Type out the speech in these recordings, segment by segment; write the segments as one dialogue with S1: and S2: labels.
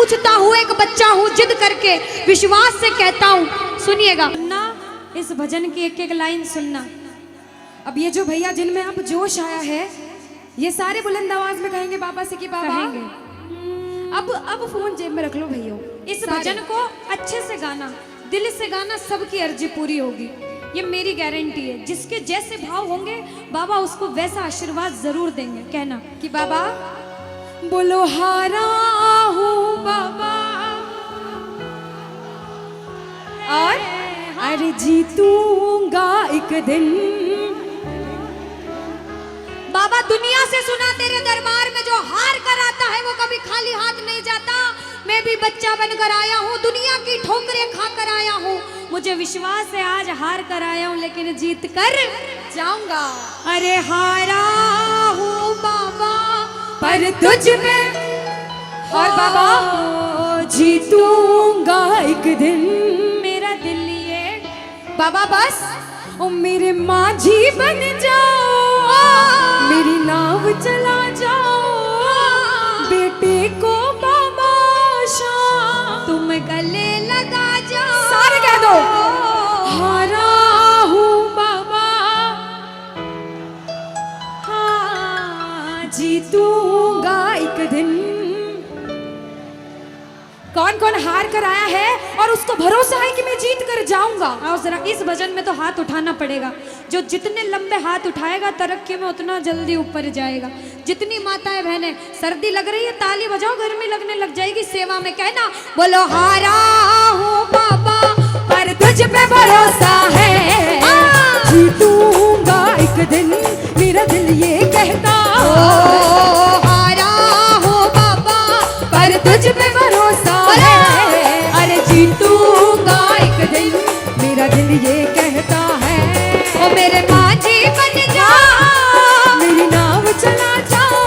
S1: पूछता हूँ, एक बच्चा हूँ, जिद करके विश्वास से कहता हूँ। सुनिएगा ना, इस भजन की एक एक लाइन सुनना। अब ये जो भैया जिनमें अब जोश आया है, ये सारे बुलंद आवाज में कहेंगे बाबा से कि बाबा अब फोन जेब में रख लो भैया। इस भजन को अच्छे से गाना, दिल से गाना, सबकी अर्जी पूरी होगी, ये मेरी गारंटी है। जिसके जैसे भाव होंगे बाबा उसको वैसा आशीर्वाद जरूर देंगे। कहना कि बाबा बोलो हारा हूँ बाबा और अरे जीतूंगा एक दिन। बाबा दुनिया से सुना तेरे दरबार में जो हार कर आता है वो कभी खाली हाथ नहीं जाता। मैं भी बच्चा बनकर आया हूँ, दुनिया की ठोकरें खाकर आया हूँ। मुझे विश्वास है आज हार कर आया हूँ लेकिन जीत कर जाऊंगा। अरे हारा हूँ बाबा पर तुझ में, और बाबा जीतूंगा एक दिन। मेरा दिल ये बाबा बस ओ मेरे माझी बन जाओ, मेरी नाव चला जाओ, बेटे को बाबा शाम तुम गले लगा जाओ। सारे कह दो हारा हूँ बाबा, हाँ जीतूंगा एक दिन। कौन कौन हार कर आया है और उसको भरोसा है कि मैं जीत कर जाऊंगा? और जरा इस भजन में तो हाथ उठाना पड़ेगा। जो जितने लंबे हाथ उठाएगा तरक्की में उतना जल्दी ऊपर जाएगा। जितनी माताएं बहनें, सर्दी लग रही है ताली बजाओ, गर्मी लगने लग जाएगी सेवा में। कहना बोलो हारा हूँ बाबा पर तुझ पे भरोसा है, जीतूंगा एक दिन, मेरा दिल ये कहता। हारा हूँ बाबा पर तुझ पे भरोसा है, अरे जीतूंगा एक दिन, मेरा दिल ये कहता है। ओ मेरे माझी बन जाओ, मेरी नाव चला जाओ,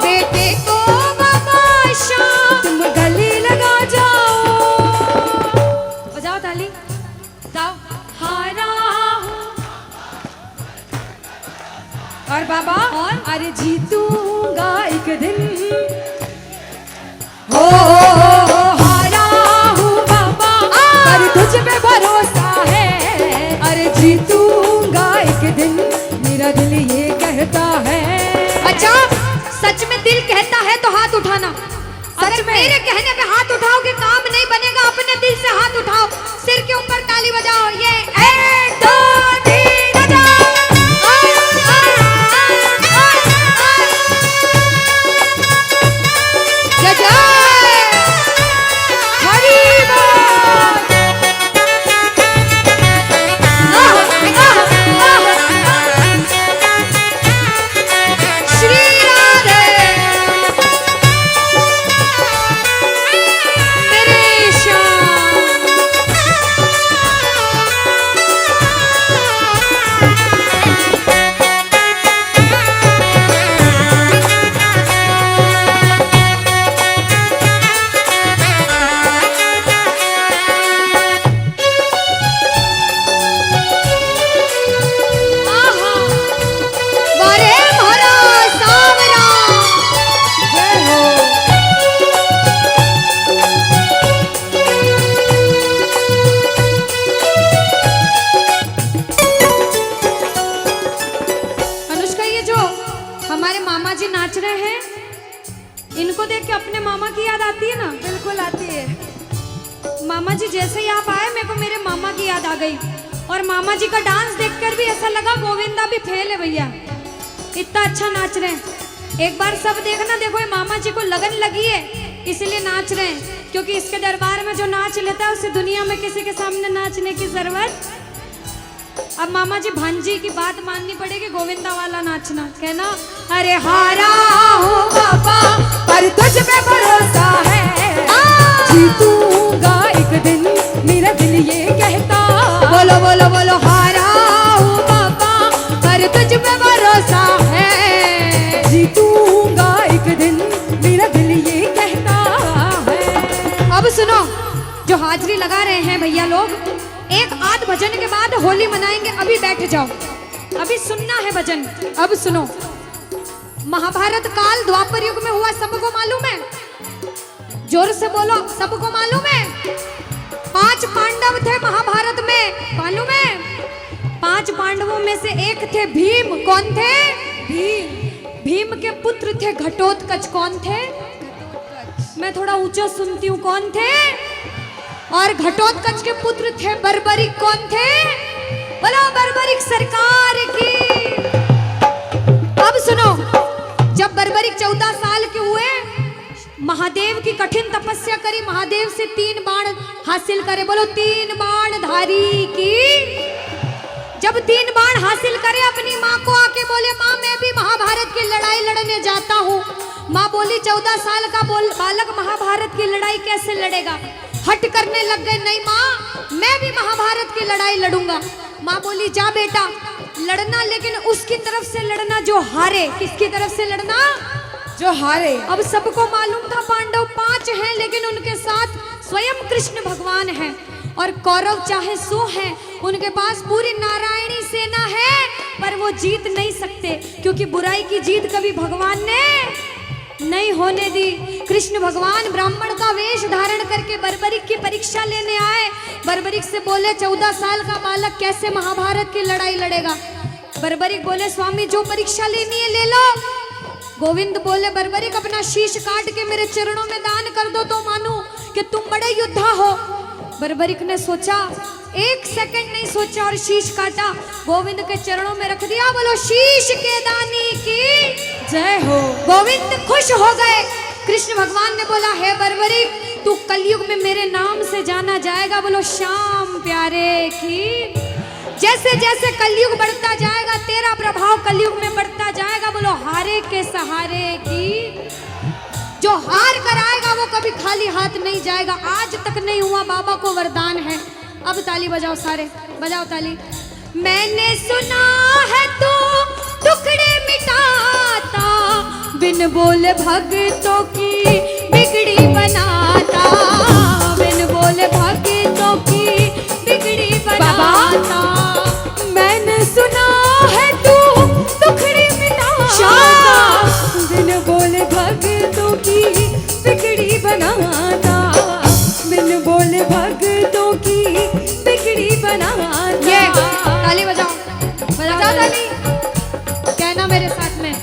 S1: बेटे को बाबा शाम तुम गले लगा जाओ। बजाओ ताली, जाओ हारा और बाबा और अरे जीतूंगा एक दिन। हो हारा हूँ बाबा पर तुझ पे भरोसा है, अरे जीतूंगा एक दिन, मेरा दिल ये कहता है। अच्छा सच में दिल कहता है तो हाथ उठाना। सच में मेरे कहने पे हाथ उठाओगे काम नहीं बनेगा, अपने दिल से हाथ उठाओ, सिर के ऊपर ताली बजाओ। ये 1 2 3 बजाओ। इनको देख के अपने मामा की याद आती है ना? बिल्कुल आती है। मामा जी जैसे ही आप आए मेरे को मेरे मामा की याद आ गई, और मामा जी का डांस देखकर भी ऐसा लगा गोविंदा भी फेल है भैया, इतना अच्छा नाच रहे हैं। एक बार सब देखना, देखो ये मामा जी को लगन लगी है इसलिए नाच रहे हैं, क्योंकि इसके दरबार में जो नाच लेता है उसे दुनिया में किसी के सामने नाचने की जरूरत। अब मामा जी भांजी की बात माननी पड़ेगी, गोविंदा वाला नाचना। कहना अरे हारा हूँ बाबा पर तुझ पे भरोसा है, जीतूंगा एक दिन, मेरा दिल ये कहता। बोलो बोलो बोलो हारा हूँ बाबा पर तुझ पे भरोसा है, जीतूंगा एक दिन, मेरा दिल ये कहता है। अब सुनो, जो हाजिरी लगा रहे हैं भैया लोग, एक आध भजन के बाद होली मनाएंगे, अभी बैठ जाओ, अभी सुनना है भजन। अब सुनो, महाभारत काल द्वापर युग में हुआ, सबको मालूम है। जोर से बोलो, सबको मालूम है 5 पांडव थे महाभारत में, मालूम है? 5 पांडवों में से एक थे भीम। कौन थे? भीम। भीम के पुत्र थे घटोत्कच। कौन थे? मैं थोड़ा ऊंचा सुनती हूँ, कौन थे? और घटोत्कच के पुत्र थे बर्बरिक। कौन थे? बोलो बर्बरिक सरकार की। अब सुनो, जब बर्बरिक 14 साल के हुए, महादेव की कठिन तपस्या करी, महादेव से 3 बाण हासिल करे। बोलो 3 बाण धारी की। जब 3 बाण हासिल करे, अपनी माँ को आके बोले, माँ मैं भी महाभारत की लड़ाई लड़ने जाता हूँ। माँ बोली 14 साल का बालक महाभारत की लड़ाई कैसे लड़ेगा? हट करने लग गए, नहीं माँ मैं भी महाभारत की लड़ाई लड़ूंगा। माँ बोली जा बेटा लड़ना, लेकिन उसकी तरफ से लड़ना जो हारे। किसकी तरफ से लड़ना? जो हारे। अब सबको मालूम था पांडव 5 हैं, लेकिन उनके साथ स्वयं कृष्ण भगवान हैं। और कौरव चाहे 100 हैं, उनके पास पूरी नारायणी सेना है, पर वो जीत नहीं सकते, क्योंकि बुराई की जीत कभी भगवान ने नहीं होने दी। कृष्ण भगवान ब्राह्मण का वेश धारण करके बर्बरिक की परीक्षा लेने आए। बर्बरिक से बोले 14 साल का बालक कैसे महाभारत की लड़ाई लड़ेगा? बर्बरिक बोले स्वामी जो परीक्षा लेनी है ले लो। गोविंद बोले बर्बरिक अपना शीश काट के मेरे चरणों में दान कर दो तो मानूं कि तुम बड़े योद्धा हो। बर्बरिक ने सोचा, 1 सेकंड नहीं सोचा और शीश काटा, गोविंद के चरणों में रख दिया। बोलो शीश के दानी की जय हो। गोविंद खुश हो गए। कृष्ण भगवान ने बोला हे बर्बरिक तू कलयुग में मेरे नाम से जाना जाएगा। बोलो श्याम प्यारे की। जैसे जैसे कलयुग बढ़ता जाएगा तेरा प्रभाव कलयुग में बढ़ता जाएगा। बोलो हारे के सहारे की। जो हार कर आएगा वो कभी खाली हाथ नहीं जाएगा। आज तक नहीं हुआ, बाबा को वरदान है। अब ताली बजाओ, सारे बजाओ ताली। मैंने सुना है तू टुकड़े मिटाता, बिन बोले भक्तों की बिगड़ी बनाता, बिन बोले भक्तों की बिगड़ी बनाता। मैंने सुना है तू टुकड़े मिटाता, बिन बोले भक्तों की बिगड़ी बनाता, बिन बोले भक्तों की बिगड़ी बनाता। ये ताली बजाओ, बजाओ ताली। कहना मेरे साथ में,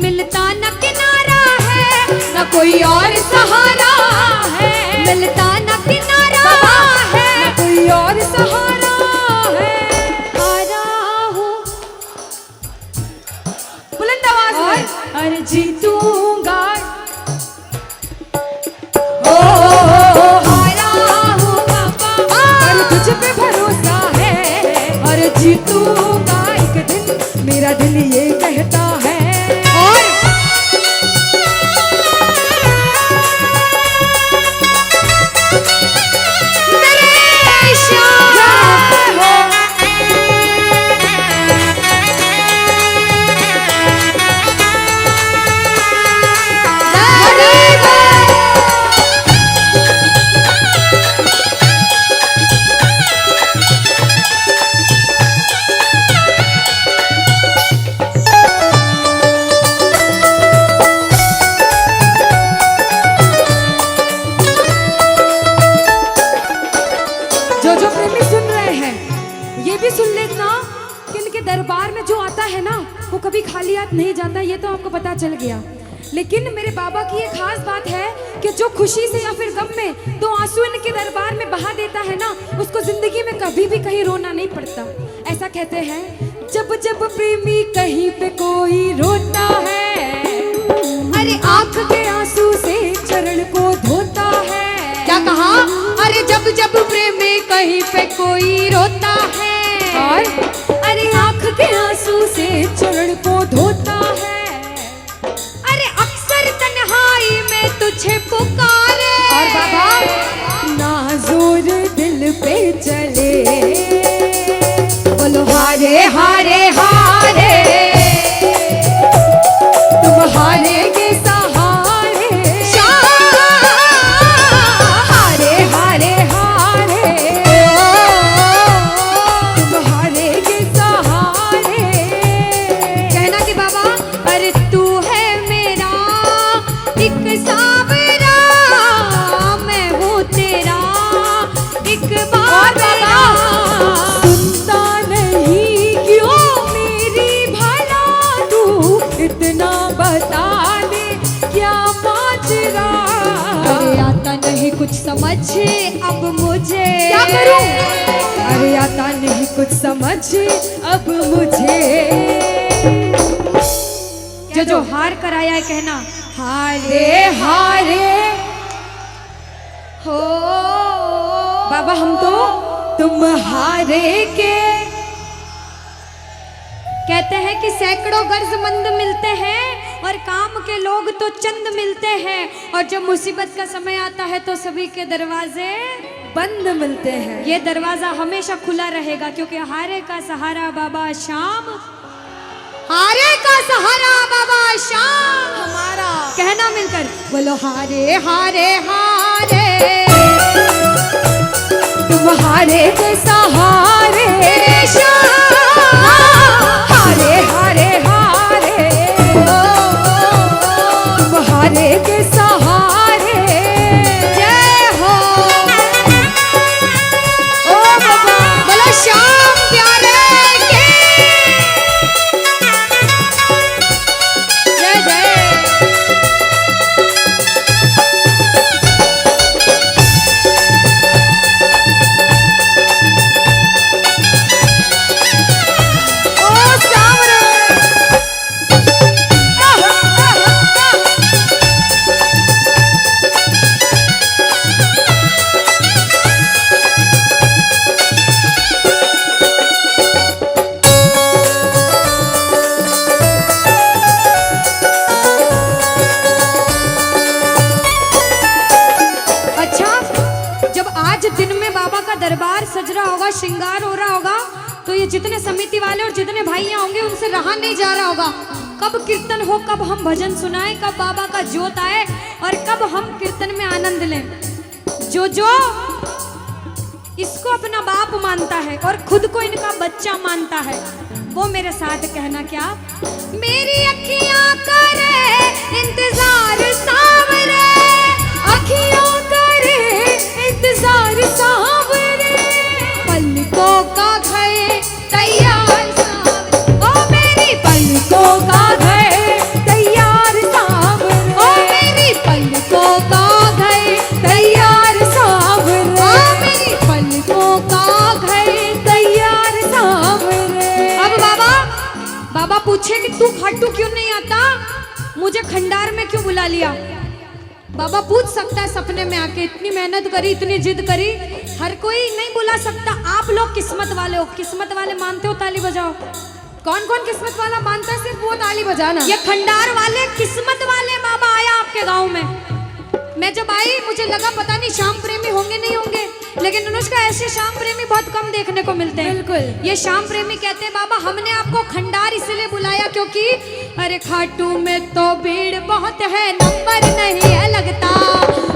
S1: मिलता न किनारा है न कोई और सहारा है, मिलता न किनारा है न कोई और सहारा है। हारा हूँ बुलंद आवाज में, अरे जीतूंगा। तुझ पे भरोसा है और जीतूंगा एक दिन, मेरा दिल ये कहता है। और मेरे श्याम हो। दरबार में जो आता है ना वो कभी खाली हाथ नहीं जाता, ये तो आपको पता चल गया। लेकिन मेरे बाबा की एक खास बात है कि जो खुशी से या फिर गम में 2 आंसू इनके दरबार में बहा देता है ना, उसको जिंदगी में कभी भी कहीं रोना नहीं पड़ता। ऐसा कहते हैं, जब जब प्रेमी कहीं पे कोई रोता है, अरे आंख के आंसू से चरण को धोता है। क्या कहा? अरे जब जब प्रेमी कहीं पे कोई रोता है, और अरे आंख के आंसू से चरण को धोता है। अरे अक्सर तन्हाई में तुझे पुकारे, और बाबा नाज़ुर दिल पे चले। बोलो हारे हारे हारे, तुम हारेगे सहारे। हारे हारे हारे, तुम हारेगे सहारे। कहना कि बाबा अरे तू है मेरा एक सावरा, कुछ समझ अब मुझे।
S2: क्या करूं? अरे आता नहीं कुछ समझ अब मुझे।
S1: जो हार कर आया है कहना
S2: हारे हारे
S1: हो
S2: बाबा हम तो तुम हारे के।
S1: कहते हैं कि सैकड़ों गर्जमंद मिलते हैं और काम के लोग तो चंद मिलते हैं, और जब मुसीबत का समय आता है तो सभी के दरवाजे
S2: बंद मिलते हैं।
S1: ये दरवाजा हमेशा खुला रहेगा, क्योंकि हारे का सहारा बाबा शाम, हारे का सहारा बाबा शाम
S2: हमारा।
S1: कहना मिलकर बोलो हारे हारे हारे,
S2: तुम हारे के सहारे शाम, हारे हारे हारे, तुम हारे के सहारे।
S1: जय हो
S2: ओ बाबा
S1: बोलो शाम प्यारे के जय जय।
S2: ओ सावरे
S1: अच्छा, जब आज दिन में बाबा का दरबार सज रहा होगा, श्रृंगार हो रहा होगा, तो ये जितने समिति वाले और जितने भाइयां होंगे उनसे रहा नहीं जा रहा होगा। कब कीर्तन हो, कब हम भजन सुनाएं, कब बाबा का जोत आए और कब हम कीर्तन में आनंद लें। जो इसको अपना बाप मानता है और खुद को इनका बच्चा मानता है, वो मेरे साथ कहना क्या। मेरी अखियां करे इंतजार सावरे,
S2: अखियों करे इंतजार सावरे,
S1: पलकों का घर तैयार सावरे,
S2: ओ मेरी पलकों का घर तैयार सावरे,
S1: ओ मेरी पलकों का घर
S2: तैयार सावरे,
S1: ओ मेरी पलकों का घर।
S2: तैयार सावरे।
S1: अब बाबा पूछे कि तू खाटू क्यों नहीं आता, मुझे खंडार में क्यों बुला लिया। बाबा पूछ सकता है सपने में आके, इतनी मेहनत करी, इतनी जिद करी, हर कोई नहीं बुला सकता। आप लोग किस्मत वाले हो, किस्मत वाले मानते हो, ताली बजाओ।
S2: कौन कौन किस्मत वाला मानता है, सिर्फ वो ताली बजाना।
S1: ये खंडार वाले किस्मत वाले बाबा आया आपके गांव में। मैं जब आई मुझे लगा पता नहीं श्याम प्रेमी होंगे नहीं होंगे, लेकिन अनुष्का ऐसे श्याम प्रेमी बहुत कम देखने को मिलते हैं।
S2: बिल्कुल।
S1: ये श्याम प्रेमी कहते हैं बाबा हमने आपको खंडार इसलिए बुलाया क्योंकि अरे खाटू में तो भीड़ बहुत है, नंबर नहीं है लगता।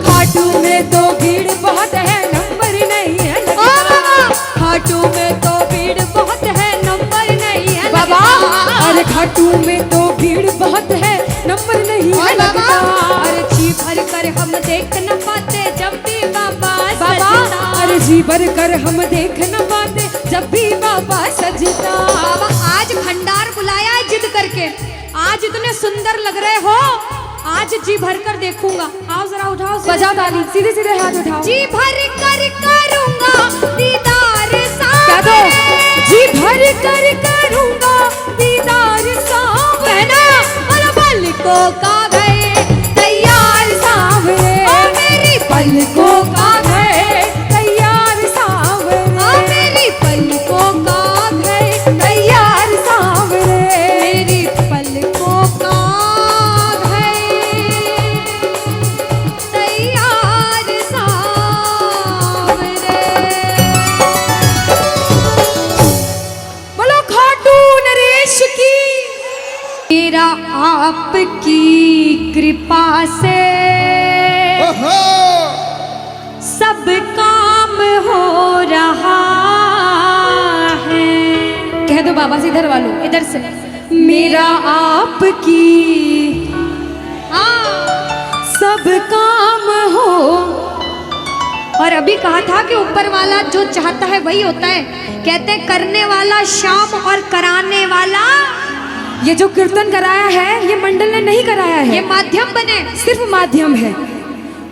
S2: खाटू में तो भीड़ बहुत है, नंबर नहीं है
S1: ओ
S2: लगता।
S1: बाबा खाटू में तो भीड़ बहुत है, नंबर नहीं है
S2: बाबा
S1: लगता।
S2: अरे खाटू में तो भीड़ बहुत है, नंबर नहीं है
S1: और बाबा
S2: लगता।
S1: अरे जी भर कर हम देख न पाते जब भी बाबा
S2: बाबा
S1: सजता।
S2: अरे जी भर कर हम देख न पाते जब भी बाबा सजता।
S1: बाबा आज खंडार बुलाया है जिद करके, आज इतने सुंदर लग रहे हो, आज जी भर कर देखूंगा। आओ जरा उठाओ,
S2: बजाओ ताली, सीधे सीधे हाथ उठाओ।
S1: जी भर कर करूंगा दीदार
S2: क्या दो?
S1: सावरे,
S2: जी भर कर करूंगा दीदार सावरे,
S1: और पलकों का घर
S2: तैयार सावरे,
S1: ओ मेरी
S2: पलकों का घर तैयार सावरे,
S1: ओ मेरी पलकों का घर
S2: तैयार सावरे,
S1: मेरी पलकों का घर तैयार सावरे।
S2: बोलो खाटू नरेश की।
S1: मेरा आपकी कृपा से सब काम हो रहा है।
S2: कह दो बाबा से, इधर वालों,
S1: इधर से
S2: मेरा आपकी
S1: हाँ।
S2: सब काम हो।
S1: और अभी कहा था कि ऊपर वाला जो चाहता है वही होता है। कहते हैं करने वाला श्याम और कराने वाला,
S2: ये जो कीर्तन कराया है ये मंडल ने नहीं कराया है,
S1: ये माध्यम बने।
S2: सिर्फ माध्यम है।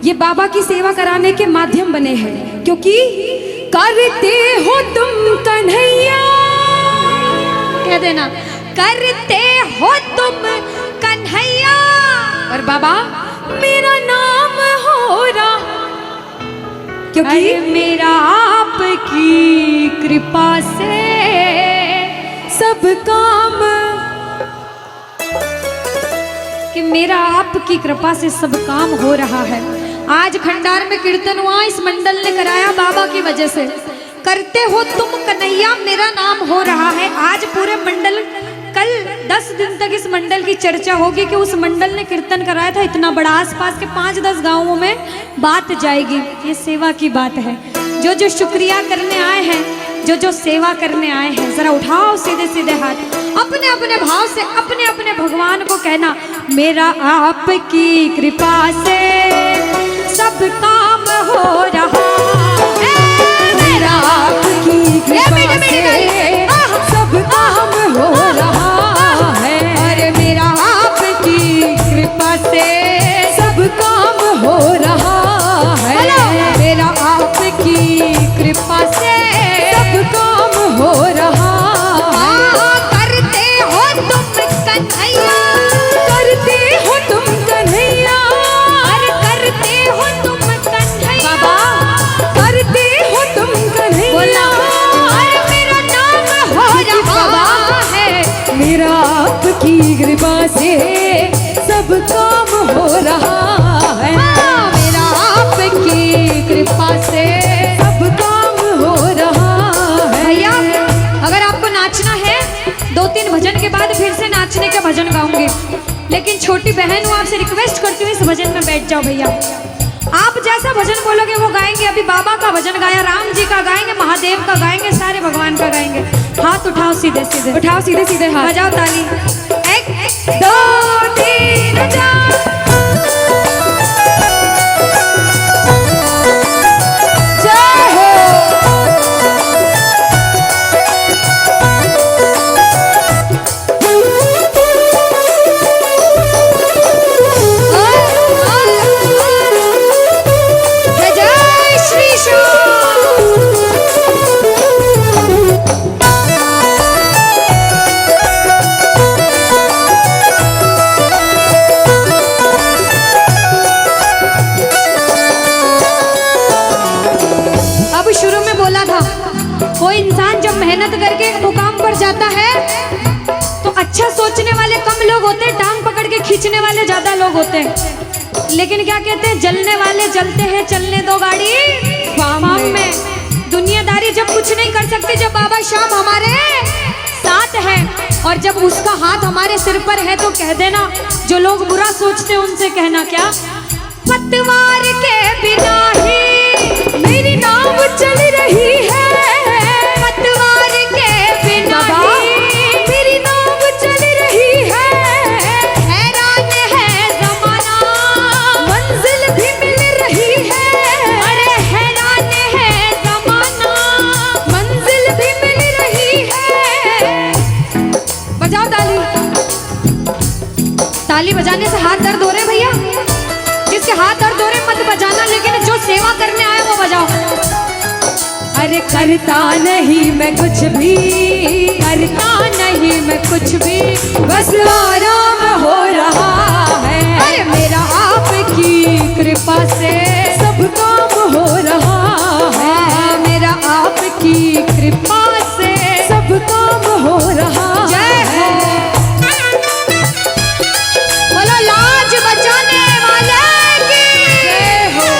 S2: ये बाबा की सेवा कराने के माध्यम बने हैं, क्योंकि करते हो तुम कन्हैया,
S1: कह देना करते हो तुम कन्हैया,
S2: और बाबा मेरा नाम हो रहा, क्योंकि
S1: मेरा आपकी कृपा से
S2: सब काम,
S1: कि मेरा आपकी कृपा से सब काम हो रहा है। आज खंडार में कीर्तन हुआ, इस मंडल ने कराया बाबा की वजह से। करते हो तुम कन्हैया, मेरा नाम हो रहा है। आज पूरे मंडल, कल 10 दिन तक इस मंडल की चर्चा होगी कि उस मंडल ने कीर्तन कराया था इतना बड़ा, आसपास के 5-10 गांवों में बात जाएगी। ये सेवा की बात है। जो जो शुक्रिया करने आए हैं, जो जो सेवा करने आए हैं, जरा उठाओ सीधे सीधे हाथ, अपने अपने भाव से अपने अपने भगवान को कहना, मेरा आपकी कृपा से सब काम हो रहा है,
S2: मेरा आपकी कृपा से सब काम हो रहा है,
S1: अरे मेरा आपकी कृपा से
S2: सब काम हो रहा है,
S1: मेरा आपकी कृपा से
S2: सब काम हो रहा है।
S1: करते हो तुम कन्हैया,
S2: करते हो तुम कन्हैया,
S1: अरे करते हो तुम कन्हैया,
S2: बाबा करते हो तुम कन्हैया,
S1: बोला अरे मेरा नाम हो रहा है,
S2: मेरा आपकी कृपा से सब काम हो रहा है,
S1: मेरा आपकी कृपा से
S2: सब काम हो रहा है।
S1: भैया अगर आपको नाचना है 2-3 भजन के बाद फिर से नाचने के भजन गाऊंगी, लेकिन छोटी बहन हूँ, आपसे रिक्वेस्ट करती हूँ इस भजन में बैठ जाओ भैया। आप जैसा भजन बोलोगे वो गाएंगे। अभी बाबा का भजन गाया, राम जी का गाएंगे, महादेव का गाएंगे, सारे भगवान का गाएंगे। हाथ उठाओ सीधे सीधे,
S2: उठाओ सीधे सीधे हाथ,
S1: बजाओ ताली, 1
S2: 2 3 4। जय हो।
S1: जय श्री अब शुरू में बोला था, कोई इंसान जब मेहनत करके एक मुकाम पर जाता है तो अच्छा सोचने वाले कम लोग होते हैं, टांग पकड़ के खींचने वाले ज्यादा लोग होते हैं। लेकिन क्या कहते हैं, जलने वाले जलते हैं, चलने दो गाड़ी फार्म में। दुनियादारी जब कुछ नहीं कर सकती, जब बाबा श्याम हमारे साथ है और जब उसका हाथ हमारे सिर पर है, तो कह देना जो लोग बुरा सोचते हैं उनसे कहना क्या, पतवार के बिना ही
S2: मेरी नाव चल रही है,
S1: पतवार के बिना ही
S2: मेरी नाव चल रही है,
S1: हैरान है जमाना,
S2: मंजिल भी मिल रही है,
S1: अरे हैरान है जमाना,
S2: मंजिल भी मिल रही है। बजाओ ताली।
S1: ताली बजाने से हाथ दर्द हो रहे भैया, जिसके हाथ दर्द हो रहे मत बजाना, लेकिन जो सेवा करने आए वो बजाओ।
S2: अरे करता नहीं मैं कुछ भी, करता नहीं मैं कुछ भी, बस आराम हो रहा है,
S1: अरे मेरा आपकी कृपा से
S2: सब काम हो रहा है,
S1: मेरा आपकी कृपा से
S2: सब काम हो रहा
S1: जय हो। बोलो लाज बचाने वाले की
S2: जय हो।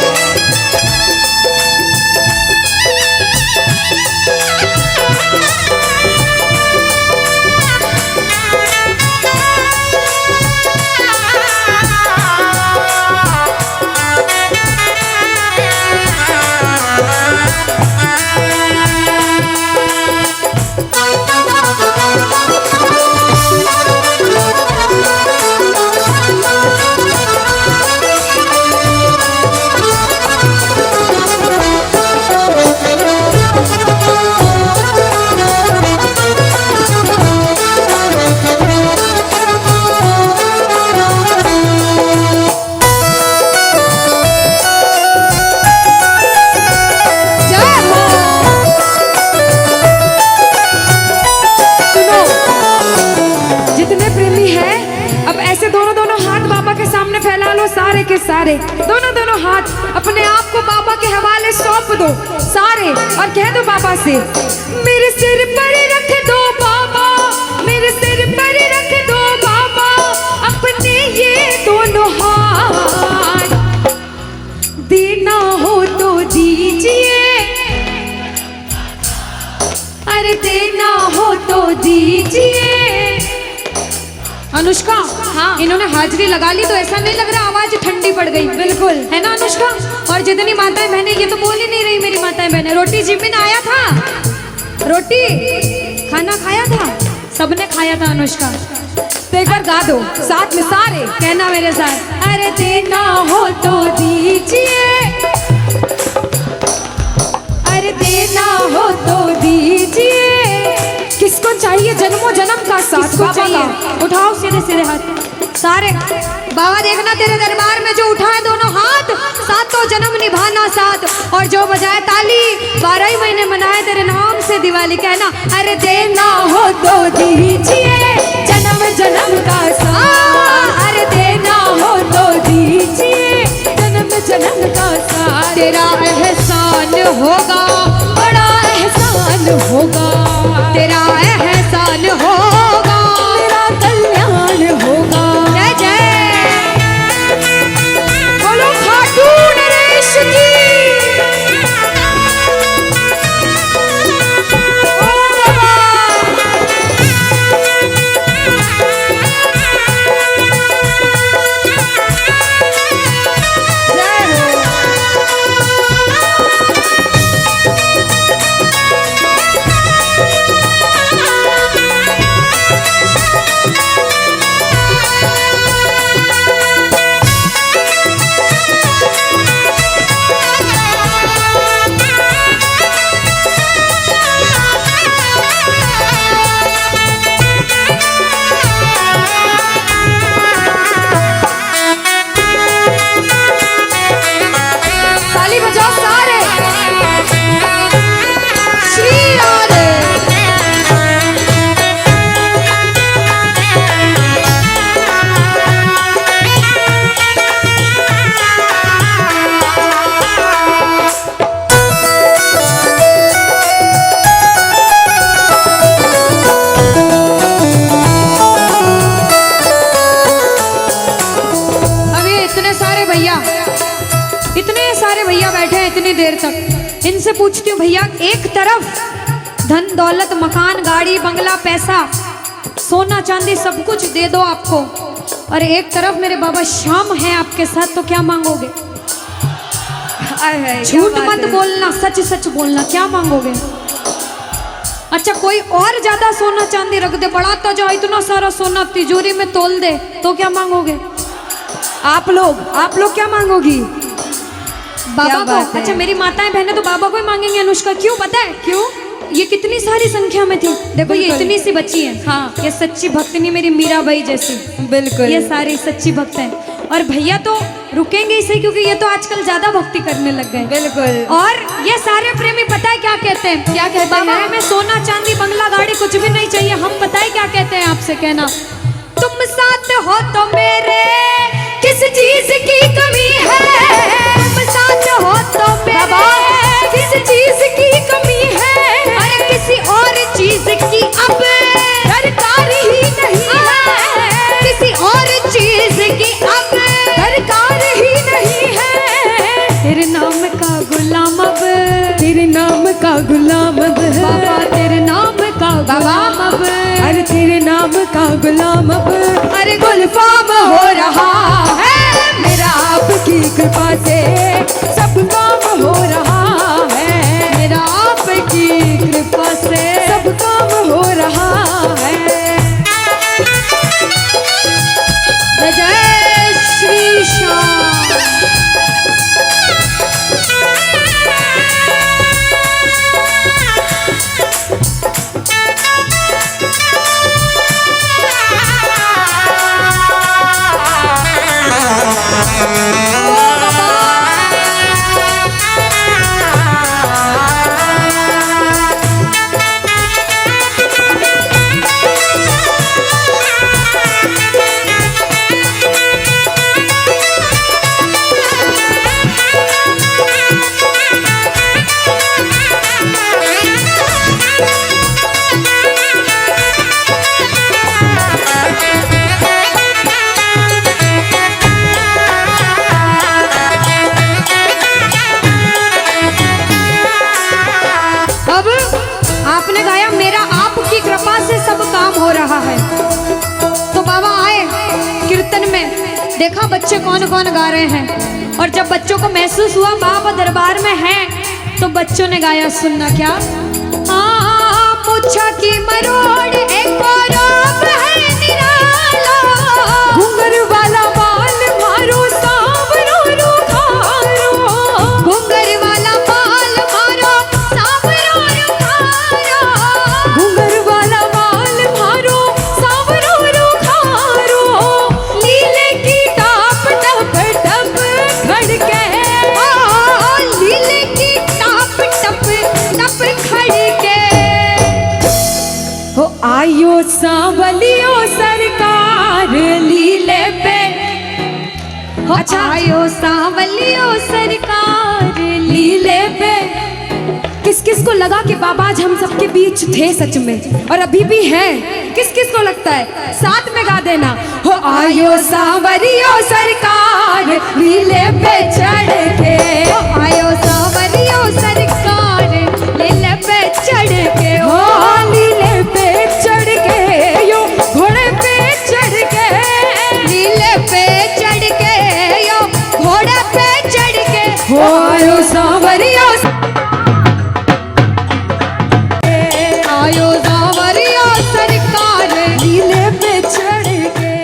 S2: सारे, दोनों दोनों हाथ अपने आप को बाबा के हवाले सौंप दो सारे, और कह दो बाबा से, मेरे सिर पर रख दो बाबा, मेरे सिर पर रख दो बाबा अपने ये दोनों हाथ, देना हो तो दीजिए, अरे देना हो तो दीजिए। अनुष्का, हाँ, इन्होंने हाजिरी लगा ली तो ऐसा नहीं लग रहा आवाज ठंडी पड़ गई? बिल्कुल, है ना अनुष्का? और जितनी माताएं बहनें, ये तो बोल ही नहीं रही मेरी माताएं बहनें। रोटी जिमिन आया था, रोटी खाना खाया था, सबने खाया था अनुष्का। तो एक बार गा दो साथ में सारे, कहना मेरे साथ, अरे देना हो तो दीजिए, अरे देना हो तो दीजिए। किसको चाहिए जन्मों जन्म का साथ? किसको चाहिए? उठाओ सीधे सीधे हाथ सारे। बाबा देखना तेरे दरबार में जो उठाए दोनों हाथ, सातों जन्म निभाना साथ, और जो बजाए ताली 12 ही महीने मनाए तेरे नाम से दिवाली। कहना, अरे देना हो तो दीजिए जन्म जन्म का साथ, अरे देना हो तो दीजिए जन्म जन्म का साथ। तेरा एहसान होगा, बड़ा एहसान होगा, तेरा एहसान होगा, तेरा कल्याण होगा। जय जय बोलो खाटू नरेश की। ओ बाबा, देर तक इनसे पूछती हूँ, भैया एक तरफ धन दौलत मकान गाड़ी बंगला पैसा सोना चांदी सब कुछ दे दो आपको, और एक तरफ मेरे बाबा श्याम है आपके साथ, तो क्या मांगोगे? झूठ मत बोलना, सच सच बोलना, क्या मांगोगे? अच्छा कोई और ज्यादा सोना चांदी रख दे, बढ़ाता जाओ इतना सारा सोना तिजोरी में तोल दे, तो क्या मांगोगे? आप लोग क्या मांगोगी? बाबा को। अच्छा मेरी माताएं बहनें तो बाबा को ही मांगेंगे अनुष्का, क्यों पता है? क्यों? ये कितनी सारी संख्या में थी, देखो ये इतनी सी बच्ची है, हाँ ये सच्ची भक्तनी मेरी मीराबाई जैसी, बिल्कुल ये सारी सच्ची भक्त हैं। और भैया तो रुकेंगे इसे, क्योंकि ये तो आजकल ज्यादा भक्ति करने लग गए, बिल्कुल। और ये सारे प्रेमी पता है क्या कहते हैं? क्या कहते हैं? बाबा हमें सोना चांदी बंगला गाड़ी कुछ भी नहीं चाहिए, हम पता है क्या कहते हैं आपसे? कहना, तुम साथ हो तो मेरे किस चीज की कमी है, तुम साथ हो तो मेरे किस चीज की कमी है, अरे किसी और चीज की अब दरकार ही नहीं है, किसी और चीज की अब दरकार ही नहीं है। तेरे नाम का गुलाम अब, तेरे नाम का गुलाम अब बाबा, तेरे नाम का गुलाम अब, अरे तेरे नाम का गुलाम अब, अरे गुलफाम हो रहा है मेरा आपकी कृपा से, सब काम हो रहा है मेरा आपकी कृपा से, सब काम हो रहा है। जय श्री श्याम। देखा बच्चे कौन कौन गा रहे हैं, और जब बच्चों को महसूस हुआ बाबा दरबार में हैं, तो बच्चों ने गाया, सुनना क्या। पूछा कि मरोड़ एक और है निराला, घुंगर वाला बाल मारो सांवरो रुखारो, घुंगर वाला बाल मारो सांवरो रुखारो, घुंगर वाला बाल मारो सांवरो रुखारो, लीले की टाप टप टप खड़के, लीले की टाप टप टप खड़के, हो आयो सांवलियो सरकार लीले पे, अच्छा आयो सांवलियो सरकार लीले पे। किस किस को लगा कि बाबा आज हम सबके बीच थे सच में, और अभी भी हैं? किस किस को लगता है? साथ में गा देना, हो आयो सांवलियो सरकार लीले पे चढ़ के, हो आयो सांवलियो सरकार लीले पे चढ़ के, हो लीले पे चढ़ के, यो घोड़े पे चढ़ के, लीले पे चढ़ के, यो घोड़े पे चढ़ के, हो आयो सांवरियो, आयो सांवरियो सरकार लीले पे चढ़ के।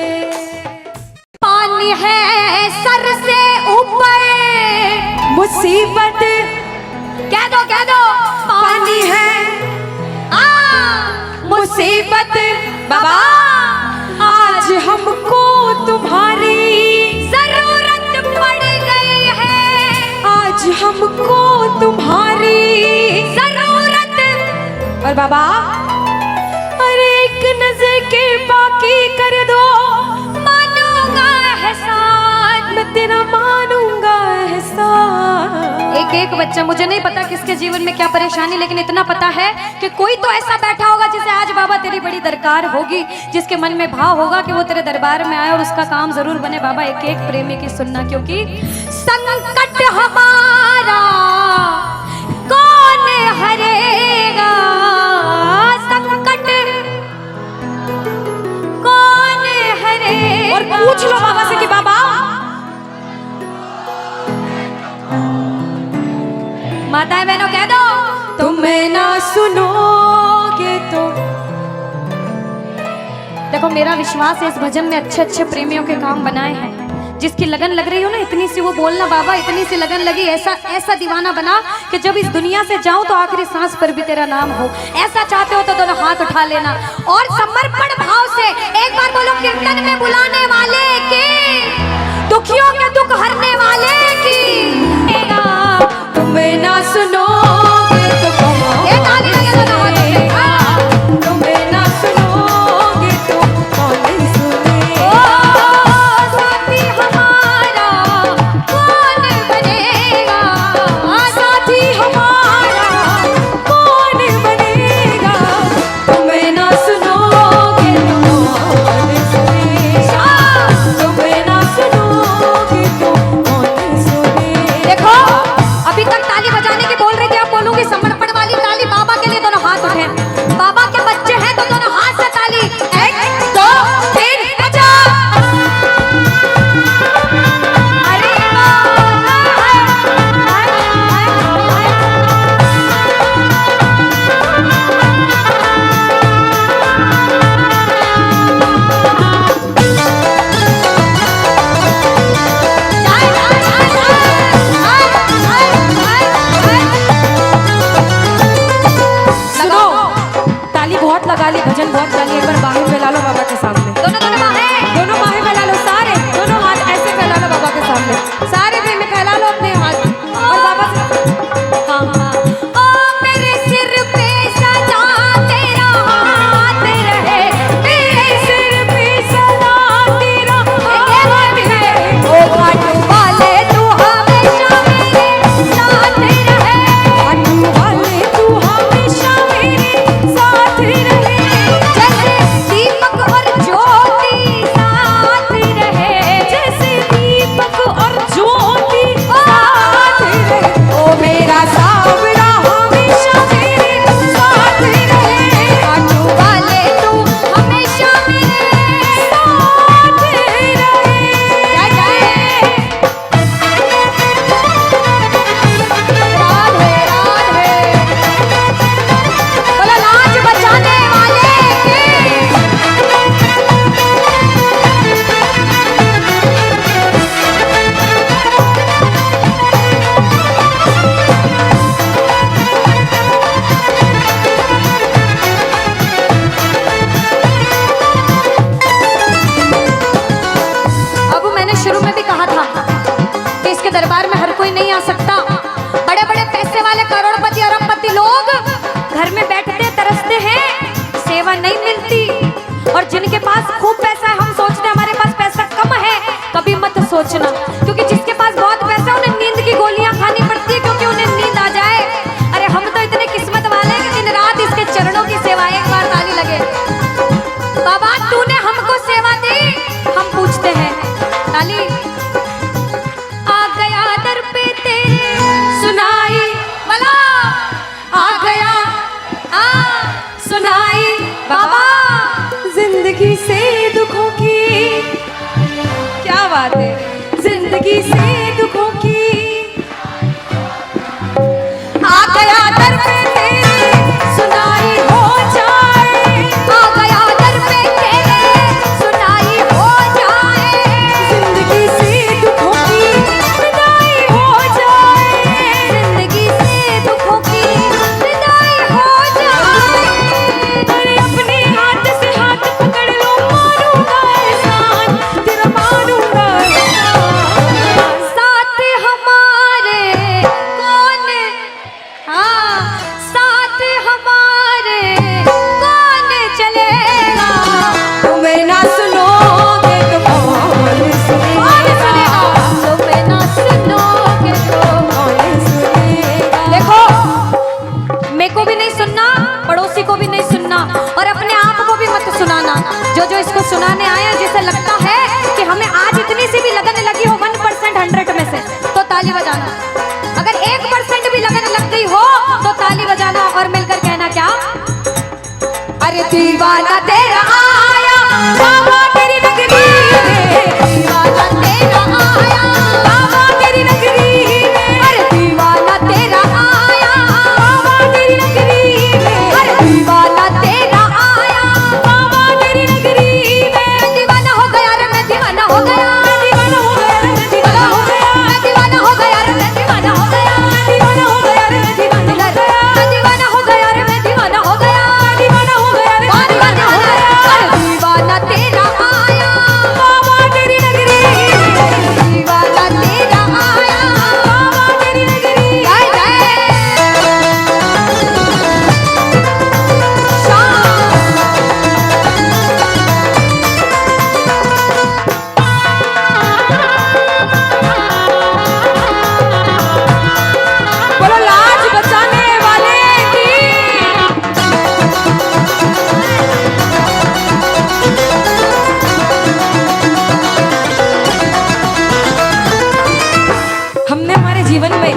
S2: पानी है सर से ऊपर मुसीबत, कह दो पानी है मुसीबत, बाबा आज हमको तुम्हारी जरूरत पड़ गई है, आज हमको तुम्हारी जरूरत, और बाबा अरे एक नजर के बाकी कर दो, मानूंगा एहसान, मैं तेरा मानूंगा एहसान। एक एक बच्चा, मुझे नहीं पता किसके जीवन में क्या परेशानी, लेकिन इतना पता है कि कोई तो ऐसा बैठा होगा जिसे आज बाबा तेरी बड़ी दरकार होगी, जिसके मन में भाव होगा कि वो तेरे दरबार में आए और उसका काम जरूर बने। बाबा एक एक प्रेमी की सुनना, क्योंकि संकट हमारा कौन हरेगा, संकट कौन हरेगा, और पूछ लो बाबा से कि बाबा माताएं बहनों कह दो, तुम्हें ना सुनोगे तो। देखो मेरा विश्वास है इस भजन में अच्छे अच्छे प्रेमियों के काम बनाए हैं। जिसकी लगन लग रही हो ना, इतनी सी वो बोलना बाबा, इतनी सी लगन लगी, ऐसा ऐसा दीवाना बना कि जब इस दुनिया से जाऊं तो आखिरी सांस पर भी तेरा नाम हो। ऐसा चाहते हो तो दोनों हाथ उठा लेना और समर्पण भाव से एक बार बोलो, कीर्तन में बुलाने वाले की, दुखियों के दुख हरने वाले की, तुम्हें ना सुनोगे तो तुम्हें ना सुनोगे तो कौन सुने, साथी हमारा कौन बनेगा, साथी हमारा कौन बनेगा, तुम्हें ना सुनोगे तो कौन सुनेगा, तुम्हें ना सुनोगे तो कौन सुने। देखो अभी तक ताली बजाने की बोल रही थी, आप बोलूंगी समर्पण वाली ताली बाबा के लिए, दोनों हाथ उठे। बाबा के बच्चे हैं तो दोनों हाथ से ताली, 1 2 3 बजा। अरे लगा ली, भजन बहुत गा ली, एक बार बाहें फैला लो बाबा के सामने, दोनों बाहें फैला लो, सारे दोनों हाथ ऐसे फैला लो बाबा के सामने, सारे प्रेमी फैला लो अपने हाथ और बाबा से, हाँ हाँ, ओ मेरे सिर पे सदा तेरा हाथ रहे, मेरे सिर पे सदा तेरा हाथ रहे, ओ घाट वाले तू हमेशा मेरे साथ रहे, घाट वाले तू हमेशा मेरे साथ रहे, जैसे दीपक और ज्योति सोचना, क्योंकि जिसके पास बहुत पैसा उन्हें नींद की गोलियां खानी पड़ती है क्योंकि उन्हें नींद आ जाए। अरे हम तो इतने किस्मत वाले हैं कि दिन रात इसके चरणों की सेवा, एक बार ताली लगे। बाबा तूने हमको सेवा दी, हम पूछते हैं ताली। आ गया दर पे तेरे सुनाई वाला, आ गया आ सुनाई बाबा जिंदगी से दुखों की, क्या बात है, जिंदगी से दुखों की। आ गया दर पे तेरे सुनाई हो जाए, आ गया दर पे तेरे सुनाई हो जाए, जिंदगी से दुखों की विदाई हो जाए, जिंदगी से दुखों की विदाई हो जाए। अरे अपने हाथ से हाथ पकड़ लो, मारूंगा एहसान तेरा, मारूंगा एहसान। साथ हमारे कौन, हाँ साथ हमारे कौन चलेगा, तुम्हें ना सुनोगे तो कौन सुनेगा, तुम्हें ना सुनोगे तो कौन सुनेगा। देखो मेरे को भी नहीं सुनना, पड़ोसी को भी नहीं सुनना, और अपने आप को भी मत सुनाना। जो इसको सुनाने आए हैं, जिसे लगता है कि हमें आज इतनी सी भी लगन लगी हो 1% 100 में से, तो ताली बजाना। अगर 1% भी लगन लग गई हो तो ताली बजाना और मिलकर कहना क्या, अरे दीवाना तेरा आया बाबा तेरी नगरी में, दीवाना तेरा आया बाबा तेरी नगरी में, अरे दीवाना तेरा आया बाबा तेरी नगरी में, अरे दीवाना तेरा आया बाबा तेरी नगरी में। दीवाना हो गया रे मैं, दीवाना हो गया, दीवाना हो गया रे मैं, दीवाना हो गया, दीवाना हो गया रे मैं, दीवाना हो गया, दीवाना हो गया रे मैं, दीवाना हो गया, दीवाना हो गया रे मैं, दीवाना हो गया, दीवाना हो गया रे मैं, दीवाना हो गया। दीवाना तेरा आया बाबा तेरी नगरी में, दीवाना तेरा आया बाबा तेरी नगरी। जय जय शाम। बोलो लाज बचाने वाले की। हमने हमारे जीवन में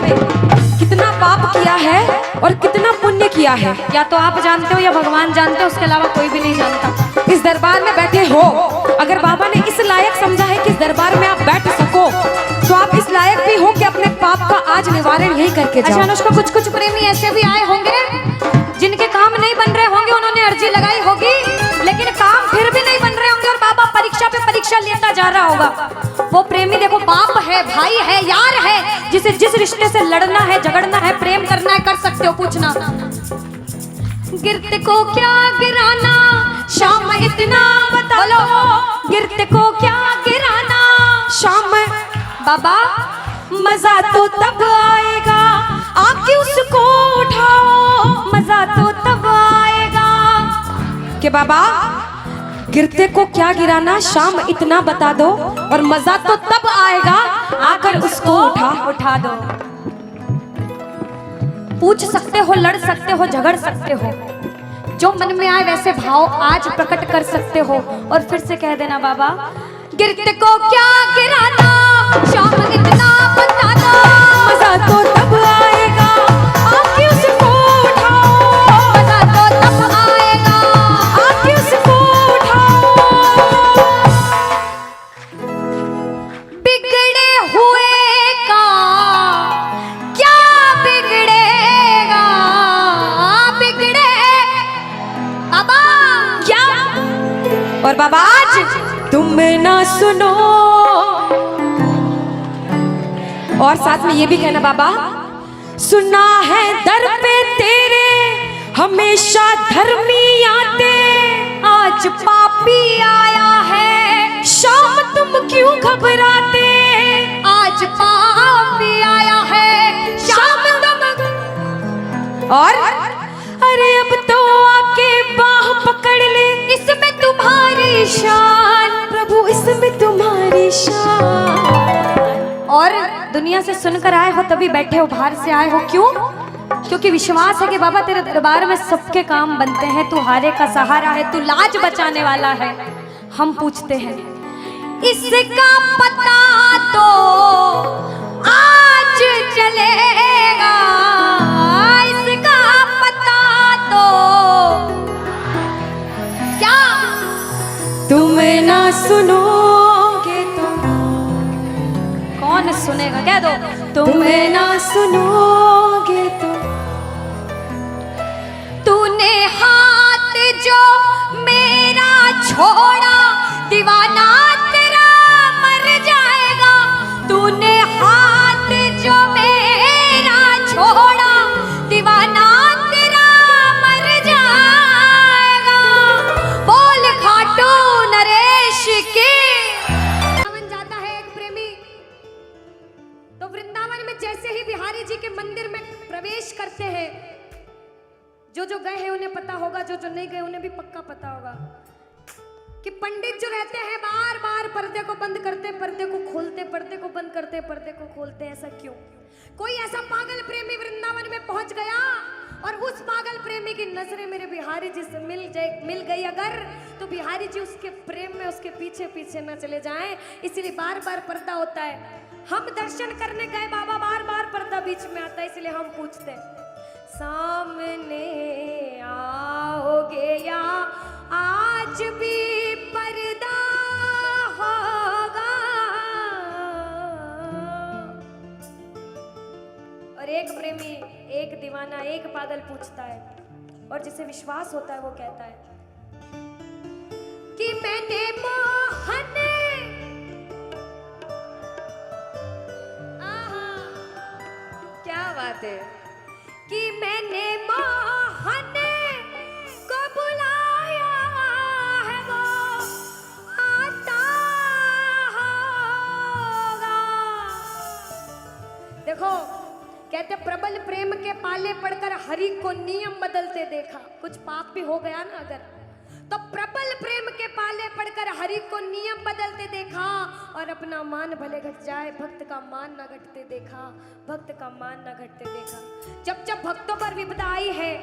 S2: कितना पाप किया है और कितना पुण्य किया है, या तो आप जानते हो या भगवान जानते हो, उसके अलावा कोई भी नहीं जानता। इस दरबार में बैठे हो, अगर बाबा ने इस लायक समझा है कि इस दरबार में आप बैठ सको, तो आप इस लायक भी हो कि अपने पाप का आज निवारण यही करके जाओ। अच्छा अनुष्का, कुछ प्रेमी ऐसे भी आए होंगे जिनके काम नहीं बन रहे होंगे, उन्होंने अर्जी लगाई होगी लेकिन काम फिर भी नहीं बन रहे होंगे, और बाबा परीक्षा पे परीक्षा लेता जा रहा होगा। वो प्रेमी देखो, बाप है, भाई है, यार है, जिसे जिस रिश्ते से लड़ना है, झगड़ना है, प्रेम करना है, कर सकते हो। पूछना गिरते को क्या गिराना, शाम इतना बता लो, गिरते को क्या गिराना शाम। बाबा मजा तो तब आएगा आपकी उसको उठाओ, मजा तो तब आएगा कि बाबा गिरते को क्या गिराना, शाम इतना बता दो, और मजा तो तब आएगा आकर उसको उठा दो। पूछ सकते हो, लड़ सकते हो, झगड़ सकते हो, जो मन में आए वैसे भाव आज प्रकट कर सकते हो, और फिर से कह देना बाबा गिरते को क्या गिराना, शाम इतना बता दो, मजा तो तब आएगा आके उसको उठाओ, मजा तो तब आएगा आके उसको उठाओ। बिगड़े हुए का क्या बिगड़ेगा, बिगड़े बाबा क्या, और बाबा आज तुम ना सुनो, और साथ में ये भी कहना बाबा, सुना है दर पे तेरे हमेशा धर्मी आते, आज पापी आया है, शाम तुम क्यों घबराते, आज पापी आया है, शाम तुम, और अरे अब तो आके बाह पकड़ ले, इसमें तुम्हारी शान प्रभु, इसमें तुम्हारी शान। और दुनिया से सुनकर आए हो तभी बैठे हो, बाहर से आए हो क्यों? क्योंकि विश्वास है कि बाबा तेरे दरबार में सबके काम बनते हैं, तू हारे का सहारा है, तू लाज बचाने वाला है। हम पूछते हैं इसका पता तो आज चलेगा, इसका पता तो क्या तुम ना सुनोगे तो कौन सुनेगा? कह दो तुम ना सुनोगे तो। तूने हाथ जो मेरा छोड़ा दीवाना तेरा मर जाएगा, तूने हाथ जो मेरा छोड़ा दीवाना तेरा मर जाएगा। बोल खाटू नरेश के। वृंदावन जाता है एक प्रेमी, तो वृंदावन में जैसे ही बिहारी जी के मंदिर में प्रवेश करते हैं, जो गए हैं उन्हें पता होगा, जो नहीं गए उन्हें भी पक्का पता होगा कि पंडित जो रहते हैं बार बार पर्दे को बंद करते, पर्दे को खोलते, पर्दे को बंद करते, पर्दे को खोलते। ऐसा क्यों? कोई ऐसा पागल प्रेमी वृंदावन में पहुंच गया और उस पागल प्रेमी की नजरें मेरे बिहारी जी से मिल गई अगर, तो बिहारी जी उसके प्रेम में उसके पीछे पीछे न चले जाएं, इसलिए बार बार पर्दा होता है। हम दर्शन करने गए बाबा, बार बार पर्दा बीच में आता है, इसलिए हम पूछते हैं सामने आओगे या आज भी पर्दा होगा? और एक प्रेमी, एक दीवाना, एक पागल पूछता है, और जिसे विश्वास होता है वो कहता है कि मैंने मोहन, क्या बात है, कि मैंने मोहन को बुलाया है वो आता होगा। देखो कहते प्रबल प्रेम के पाले पड़कर हरि को नियम बदलते देखा। कुछ पाप भी हो गया ना अगर, तो प्रबल प्रेम के पाले पड़कर हरि को नियम बदलते देखा, और अपना मान भले घट जाए भक्त का मान न घटते देखा, भक्त का मान न घटते देखा। जब जब भक्तों पर विपदा आई है,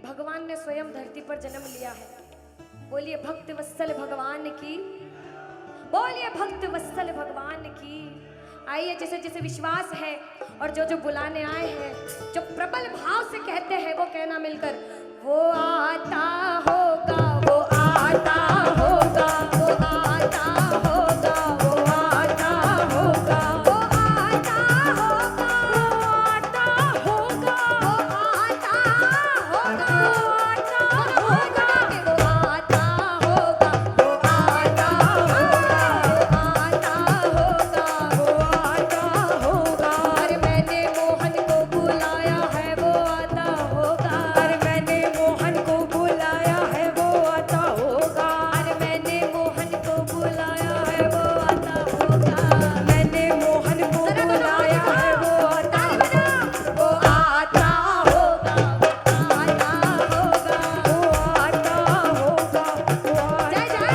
S2: भगवान ने स्वयं धरती पर जन्म लिया है। बोलिए भक्त वत्सल भगवान की, बोलिए भक्त वत्सल भगवान की। आइए जिसे जिसे विश्वास है और जो बुलाने आए हैं, जो प्रबल भाव से कहते हैं वो कहना मिलकर, वो आता होगा, वो आता होगा, वो आता होगा, वो आता होगा, वो आता होगा, वो आता होगा, वो आता होगा, वो आता होगा, वो आता होगा, वो आता होगा, वो आता होगा। अरे मैंने मोहन को बुलाया है वो आता होगा, अरे मैंने मोहन को बुलाया है वो आता होगा, अरे मैंने मोहन को बुलाया है वो आता होगा, मैंने मोहन को बुलाया है वो आता होगा, वो आता होगा, वो आता होगा, वो आता होगा, वो आता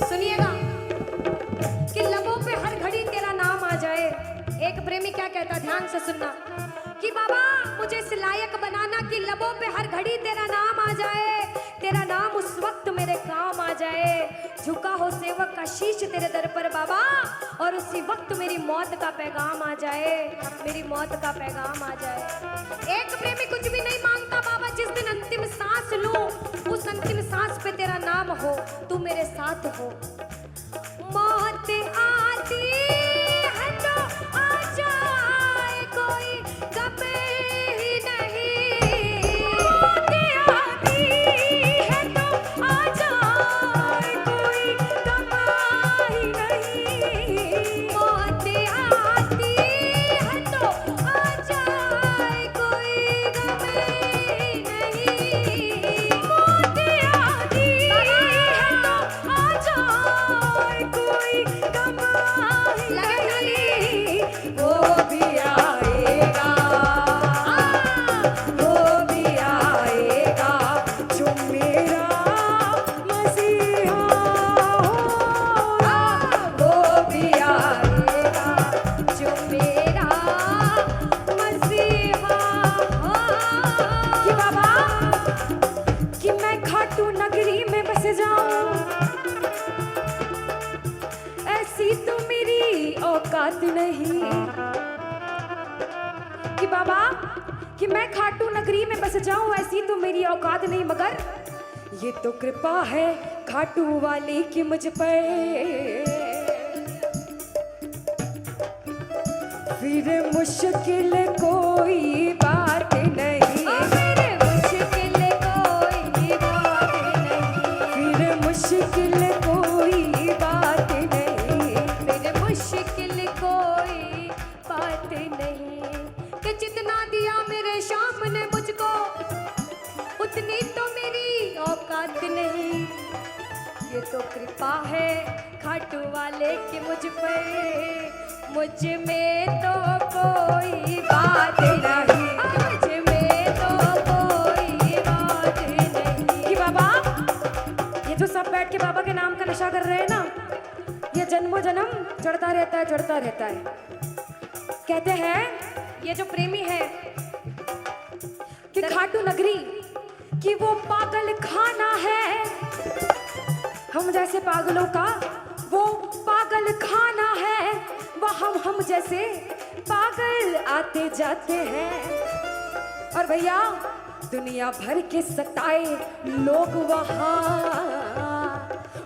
S2: सुनिएगा कि लबों पे हर घड़ी तेरा नाम आ जाए। एक प्रेमी क्या कहता, ध्यान से सुनना, कि बाबा मुझे इस लायक बनाना कि लबों पे हर घड़ी तेरा नाम आ जाए, तेरा नाम उस वक्त मेरे काम आ जाए, झुका हो सेवक का शीश तेरे दर पर बाबा, और उसी वक्त मेरी मौत का पैगाम आ जाए, मेरी मौत का पैगाम आ जाए। एक प्रेमी कुछ भी नहीं मांगता बाबा, जिस दिन अंतिम सांस लूं उस अंतिम सांस पे तेरा नाम हो, तू मेरे साथ हो। मौत आती है तो आ जाए, कोई गम ही नहीं, मौत आती है तो आ जाए, कोई गम ही नहीं, मौत आती है तो आ जाए, कोई गम ही खाटू नगरी में बस जाऊं, ऐसी तो मेरी औकात नहीं कि बाबा कि मैं खाटू नगरी में बस जाऊं, ऐसी तो मेरी औकात नहीं, मगर ये तो कृपा है खाटू वाले की मुझ पर। फिर मुश्किल कोई बात नहीं, फिर मुश्किल कोई बात नहीं, फिर मुश्किल कोई बात नहीं, फिर मुश्किल कोई बात नहीं कि जितना दिया मेरे शाम ने मुझको उतनी तो मेरी औकात नहीं। ये तो कृपा है खाटू वाले की मुझ पर, मुझ में तो कोई बात नहीं, मुझ में तो कोई बात नहीं कि बाबा ये जो सब बैठ के बाबा के नाम का नशा कर रहे हैं ना, ये जन्मों जन्म चढ़ता रहता है, चढ़ता रहता है। कहते हैं ये जो प्रेमी है कि खाटू नगरी कि वो पागल खाना है, हम जैसे पागलों का वो पागल खाना है, वहाँ हम जैसे पागल आते जाते हैं। और भैया दुनिया भर के सताए लोग वहाँ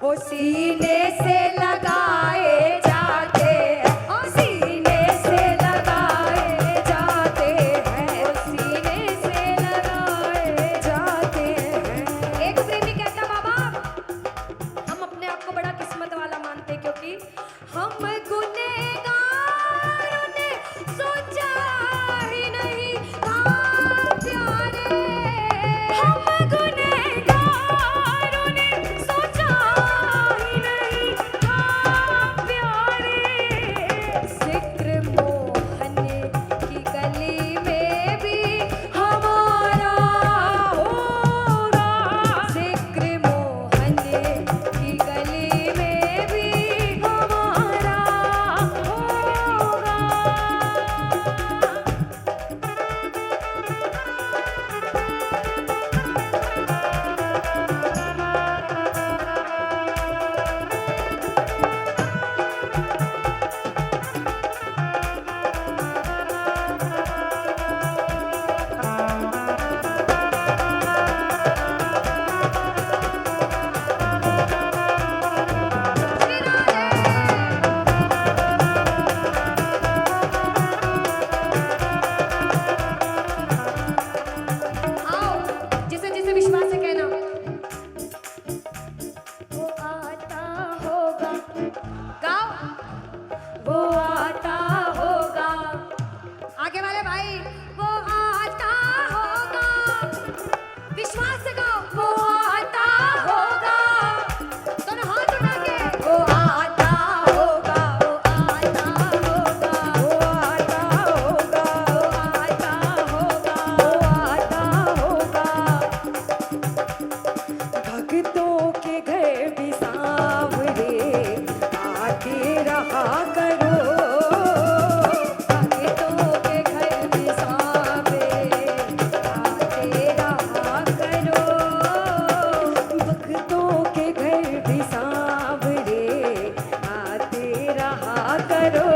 S2: ओ सीने से लगाए जाते हैं, ओ सीने से लगाए जाते हैं, ओ सीने से लगाए जाते हैं। एक प्रेमी कहता बाबा हम अपने आप को बड़ा किस्मत वाला मानते क्योंकि हम गुनहगारों ने सोचा ही नहीं था प्यारे, हम गुनहगारों ने सोचा ही नहीं था प्यारे। जिक्र मोहन की गली में भी हमारा होगा, जिक्र मोहन की गली में भी हमारा होगा। आओ जिसे जिसे विश्वास है कहना वो आता होगा, गाओ वो आता होगा, आगे वाले भाई वो आता होगा, विश्वास से गाओ वो आता होगा, दोनों हाथ उठा के वो आता होगा, वो आता होगा, वो आता होगा, वो आता होगा, वो आता होगा। भक्तों के घर भी सांवरे आते रहा करो, भक्तों के घर भी सांवरे आते रहा करो, भक्तों के घर भी सांवरे आते रहा करो।